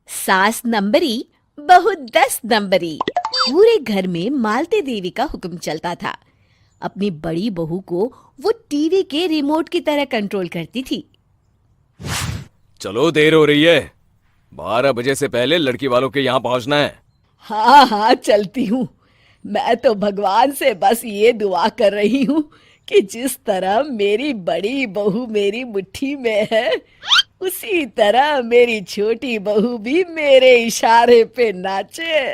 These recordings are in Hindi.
सास नंबरी, बहू 10 नंबरी। पूरे घर में मालती देवी का हुक्म चलता था। अपनी बड़ी बहू को वो टीवी के रिमोट की तरह कंट्रोल करती थी। चलो, देर हो रही है। 12 बजे से पहले लड़की वालों के यहाँ पहुंचना है। हाँ हाँ, चलती हूँ। मैं तो भगवान से बस ये दुआ कर रही हूँ कि जिस तरह मेरी बड़ी बहू मेरी मुट्ठी में है, उसी तरह मेरी छोटी बहू भी मेरे इशारे पे नाचे।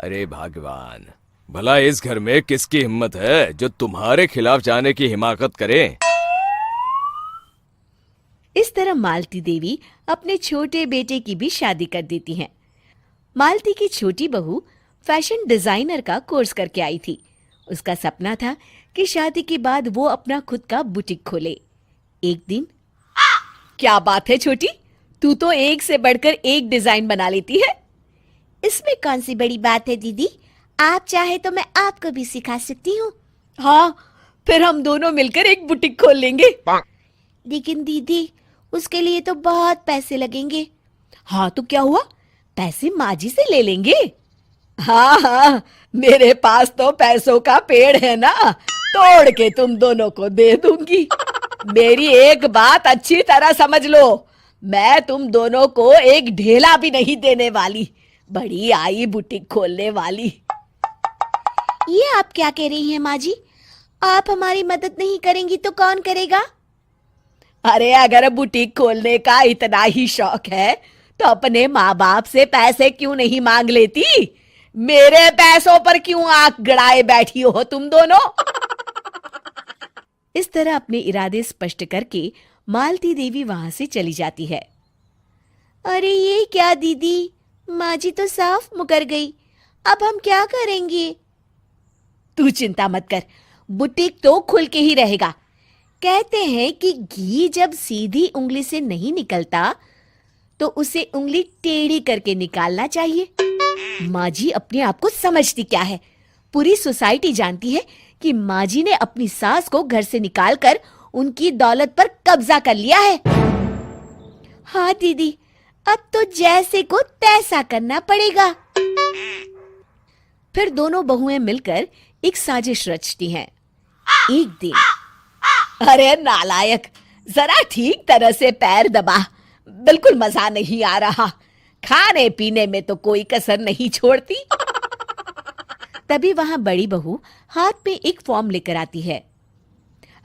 अरे भगवान, भला इस घर में किसकी हिम्मत है जो तुम्हारे खिलाफ जाने की हिमाकत करे। इस तरह मालती देवी अपने छोटे बेटे की भी शादी कर देती हैं। मालती की छोटी बहू फैशन डिजाइनर का कोर्स करके आई थी। उसका सपना था कि शादी के बाद वो अपना खुद का बुटीक खोले। एक दिन, क्या बात है छोटी, तू तो एक से बढ़कर एक डिजाइन बना लेती है। इसमें कौन सी बड़ी बात है दीदी? आप चाहे तो मैं आपको भी सिखा सकती हूँ। हाँ, फिर हम दोनों मिलकर एक बुटीक खोल लेंगे। लेकिन दीदी, उसके लिए तो बहुत पैसे लगेंगे। हाँ तो क्या हुआ, पैसे माँ जी से ले लेंगे। हाँ हाँ, मेरे पास तो पैसों का पेड़ है ना, तोड़ के तुम दोनों को दे दूंगी। मेरी एक बात अच्छी तरह समझ लो, मैं तुम दोनों को एक ढेला भी नहीं देने वाली। बड़ी आई बुटीक खोलने वाली। ये आप क्या कह रही हैं माँ जी? आप हमारी मदद नहीं करेंगी तो कौन करेगा? अरे अगर बुटीक खोलने का इतना ही शौक है तो अपने माँ बाप से पैसे क्यों नहीं मांग लेती? मेरे पैसों पर क्यों आंख गड़ाए बैठी हो तुम दोनों? इस तरह अपने इरादे स्पष्ट करके मालती देवी वहां से चली जाती है। अरे ये क्या दीदी, माँ जी तो साफ मुकर गई। अब हम क्या करेंगे? तू चिंता मत कर, बुटीक तो खुल के ही रहेगा। कहते हैं कि घी जब सीधी उंगली से नहीं निकलता तो उसे उंगली टेढ़ी करके निकालना चाहिए। माँ जी अपने आप को समझती क्या है? पूरी सोसाइटी जानती है कि माँ जी ने अपनी सास को घर से निकालकर उनकी दौलत पर कब्जा कर लिया है। हाँ दीदी, अब तो जैसे को तैसा करना पड़ेगा। फिर दोनों बहुएं मिलकर एक साजिश रचती हैं। एक दिन, अरे नालायक, जरा ठीक तरह से पैर दबा, बिल्कुल मजा नहीं आ रहा। खाने पीने में तो कोई कसर नहीं छोड़ती। तभी वहां बड़ी बहू हाथ में एक फॉर्म लेकर आती है।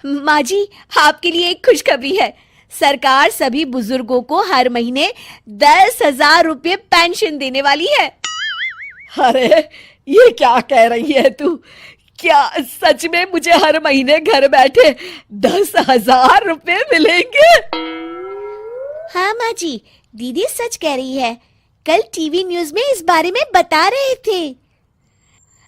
माँ जी, आपके लिए एक खुशखबरी है। सरकार सभी बुजुर्गों को हर महीने 10,000 रुपये पेंशन देने वाली है। अरे ये क्या कह रही है तू? क्या सच में मुझे हर महीने घर बैठे 10,000 रुपये मिलेंगे? हाँ माँ जी, दीदी सच कह रही है। कल टीवी न्यूज में इस बारे में बता रहे थे।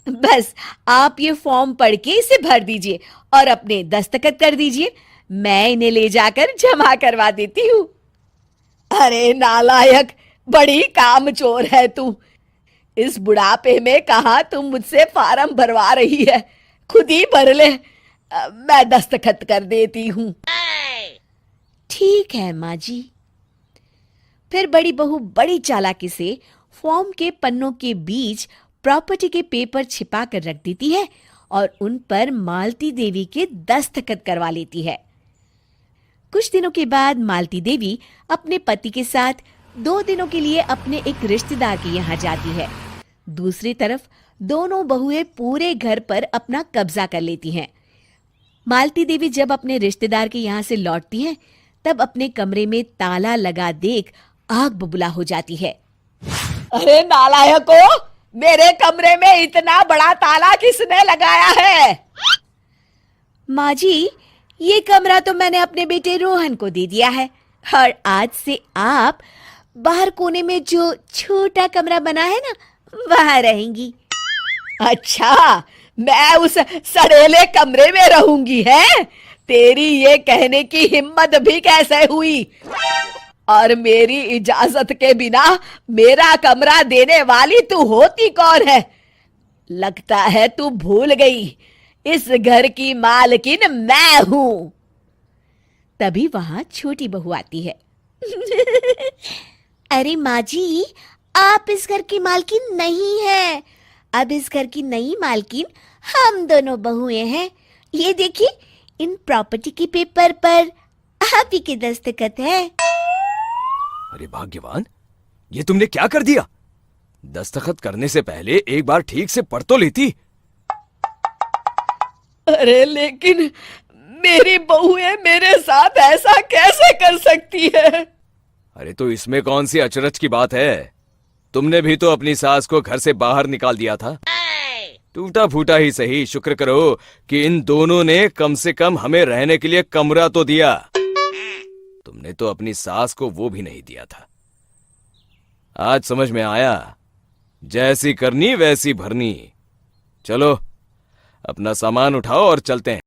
बस आप ये फॉर्म पढ़ के इसे भर दीजिए और अपने दस्तखत कर दीजिए। मैं इन्हें ले जाकर जमा करवा देती हूँ। अरे नालायक, बड़ी कामचोर है तू। इस बुढ़ापे में कहाँ तुम मुझसे फार्म भरवा रही है? खुद ही भर ले, मैं दस्तखत कर देती हूँ। ठीक है माँ जी। फिर बड़ी बहू बड़ी चालाकी से फॉर्म के पन्नों के बीच प्रॉपर्टी के पेपर छिपा कर रख देती है और उन पर मालती देवी के दस्तखत करवा लेती है। कुछ दिनों के बाद मालती देवी अपने पति के साथ 2 दिनों के लिए अपने एक रिश्तेदार के यहाँ जाती है। दूसरी तरफ दोनों बहुएं पूरे घर पर अपना कब्जा कर लेती हैं। मालती देवी जब अपने रिश्तेदार के यहाँ से लौटती हैं, तब अपने कमरे में ताला लगा देख आग बबूला हो जाती है। अरे नालायको, मेरे कमरे में इतना बड़ा ताला किसने लगाया है? माँ जी, ये कमरा तो मैंने अपने बेटे रोहन को दे दिया है और आज से आप बाहर कोने में जो छोटा कमरा बना है ना, वहां रहेंगी। अच्छा, मैं उस सड़ेले कमरे में रहूंगी है? तेरी ये कहने की हिम्मत भी कैसे हुई? और मेरी इजाजत के बिना मेरा कमरा देने वाली तू होती कौन है? लगता है तू भूल गई, इस घर की मालकिन मैं हूं। तभी वहां छोटी बहू आती है। अरे माँ जी, आप इस घर की मालकिन नहीं है। अब इस घर की नई मालकिन हम दोनों बहुएं हैं। ये देखिए, इन प्रॉपर्टी के पेपर पर आप ही के दस्तखत है। अरे भाग्यवान, ये तुमने क्या कर दिया? दस्तखत करने से पहले एक बार ठीक से पढ़ तो लेती। अरे लेकिन मेरी बहुएं मेरे साथ ऐसा कैसे कर सकती है? अरे तो इसमें कौन सी अचरज की बात है? तुमने भी तो अपनी सास को घर से बाहर निकाल दिया था। टूटा फूटा ही सही, शुक्र करो कि इन दोनों ने कम से कम हमें रहने के लिए कमरा तो दिया। तुमने तो अपनी सास को वो भी नहीं दिया था। आज समझ में आया, जैसी करनी वैसी भरनी। चलो अपना सामान उठाओ और चलते हैं।